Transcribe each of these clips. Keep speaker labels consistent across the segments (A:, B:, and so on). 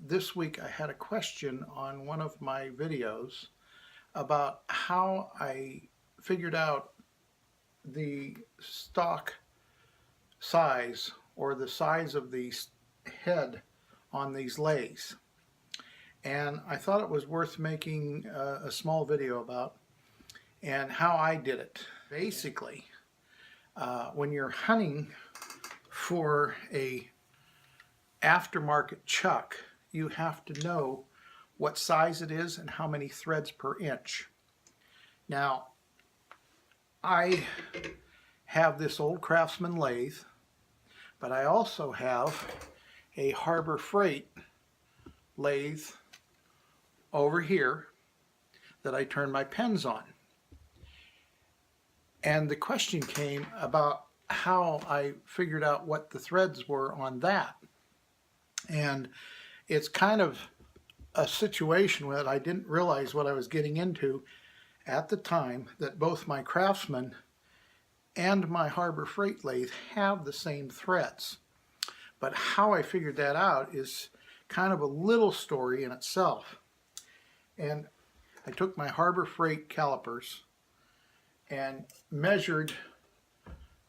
A: This week I had a question on one of my videos about how I figured out the stock size or the size of the head on these lathes. And I thought it was worth making a small video about and how I did it. Basically, when you're hunting for a aftermarket chuck, you have to know what size it is and how many threads per inch. Now, I have this old Craftsman lathe, but I also have a Harbor Freight lathe over here that I turn my pens on. And the question came about how I figured out what the threads were on that. And it's kind of a situation that I didn't realize what I was getting into at the time, that both my Craftsman and my Harbor Freight lathe have the same threads. But how I figured that out is kind of a little story in itself. And I took my Harbor Freight calipers and measured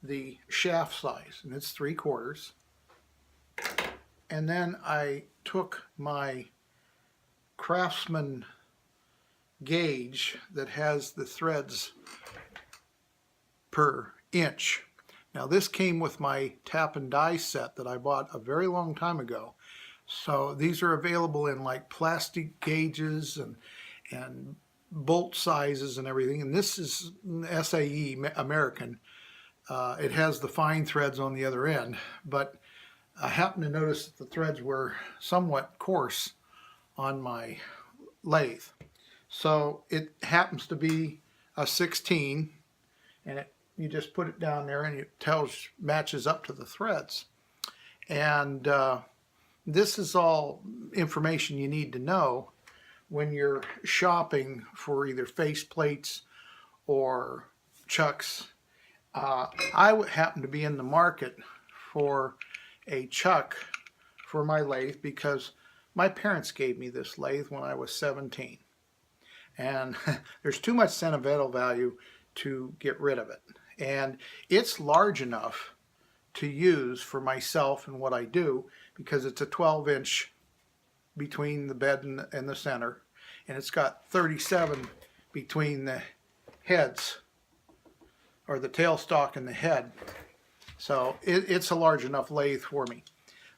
A: the shaft size, and it's 3/4. And then I took my Craftsman gauge that has the threads per inch. Now this came with my tap and die set that I bought a very long time ago. So these are available in like plastic gauges and bolt sizes and everything. And this is SAE American. It has the fine threads on the other end, but I happened to notice that the threads were somewhat coarse on my lathe. So it happens to be a 16, and you just put it down there and it matches up to the threads. And this is all information you need to know when you're shopping for either face plates or chucks. I happen to be in the market for a chuck for my lathe because my parents gave me this lathe when I was 17. And there's too much sentimental value to get rid of it. And it's large enough to use for myself and what I do because it's a 12-inch between the bed and the center, and it's got 37 between the heads, or the tailstock and the head. So it's a large enough lathe for me.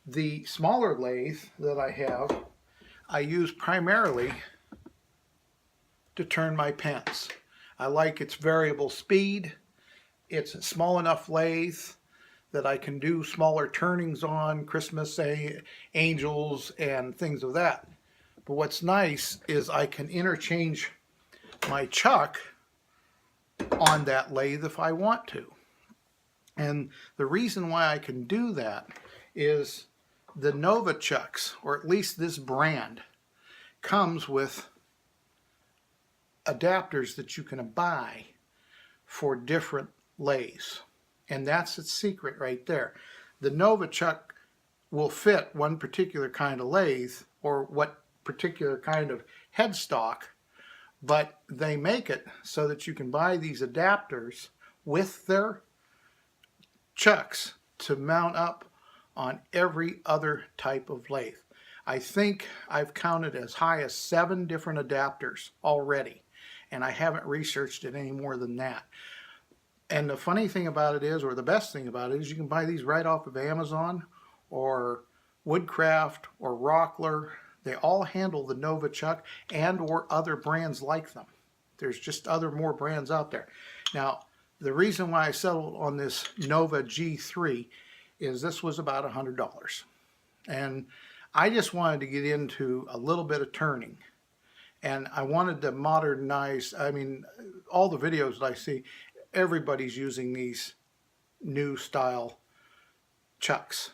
A: The smaller lathe that I have, I use primarily to turn my pens. I like its variable speed. It's a small enough lathe that I can do smaller turnings on, Christmas angels and things of that. But what's nice is I can interchange my chuck on that lathe if I want to. And the reason why I can do that is the Nova chucks, or at least this brand, comes with adapters that you can buy for different lathes. And that's its secret right there. The Nova chuck will fit one particular kind of lathe or what particular kind of headstock, but they make it so that you can buy these adapters with their chucks to mount up on every other type of lathe. I think I've counted as high as 7 different adapters already, and I haven't researched it any more than that. And the funny thing about it is, or the best thing about it is, you can buy these right off of Amazon or Woodcraft or Rockler. They all handle the Nova chuck and or other brands like them. There's just more brands out there. Now, the reason why I settled on this Nova G3 is this was about $100. And I just wanted to get into a little bit of turning. And I wanted to modernize, I mean, all the videos that I see, everybody's using these new style chucks.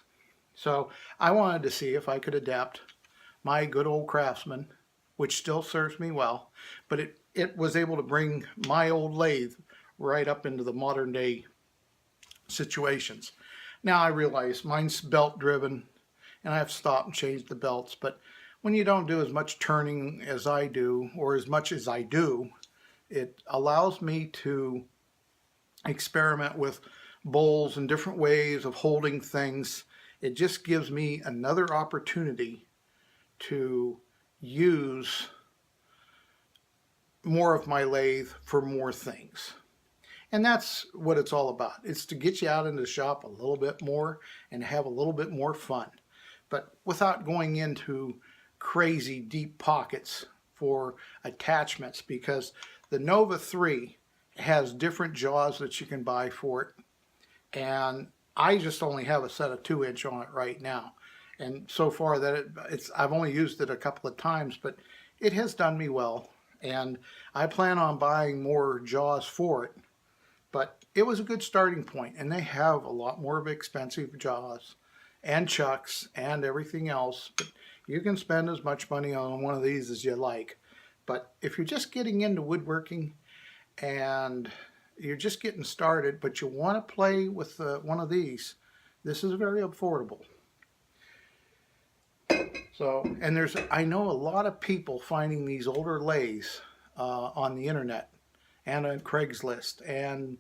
A: So I wanted to see if I could adapt my good old Craftsman, which still serves me well, but it was able to bring my old lathe right up into the modern day situations. Now I realize mine's belt driven and I have to stop and change the belts. But when you don't do as much turning as I do, or as much as I do, it allows me to experiment with bowls and different ways of holding things. It just gives me another opportunity to use more of my lathe for more things. And that's what it's all about. It's to get you out into the shop a little bit more and have a little bit more fun, but without going into crazy deep pockets for attachments, because the Nova 3 has different jaws that you can buy for it. And I just only have a set of 2-inch on it right now. And so far that I've only used it a couple of times, but it has done me well. And I plan on buying more jaws for it. But it was a good starting point, and they have a lot more of expensive jaws and chucks and everything else. But you can spend as much money on one of these as you like. But if you're just getting into woodworking and you're just getting started, but you want to play with one of these, this is very affordable. So, and I know a lot of people finding these older lathes on the internet and on Craigslist and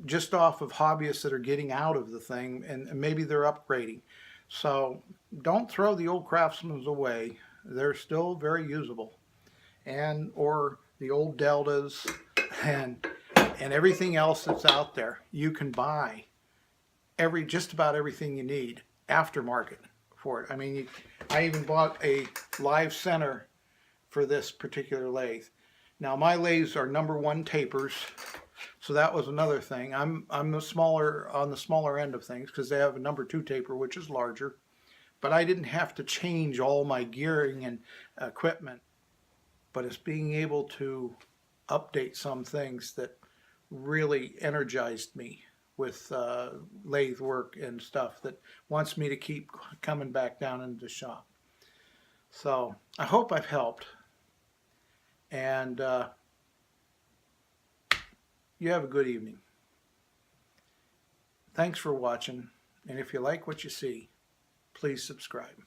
A: just off of hobbyists that are getting out of the thing, and maybe they're upgrading. So don't throw the old Craftsmans away. They're still very usable. And or the old Deltas and everything else that's out there. You can buy just about everything you need aftermarket for it. I mean, I even bought a live center for this particular lathe. Now my lathes are #1 tapers, so that was another thing. I'm on the smaller end of things because they have a #2 taper, which is larger. But I didn't have to change all my gearing and equipment. But it's being able to update some things that really energized me with lathe work and stuff that wants me to keep coming back down into the shop. So I hope I've helped. And you have a good evening. Thanks for watching. And if you like what you see, please subscribe.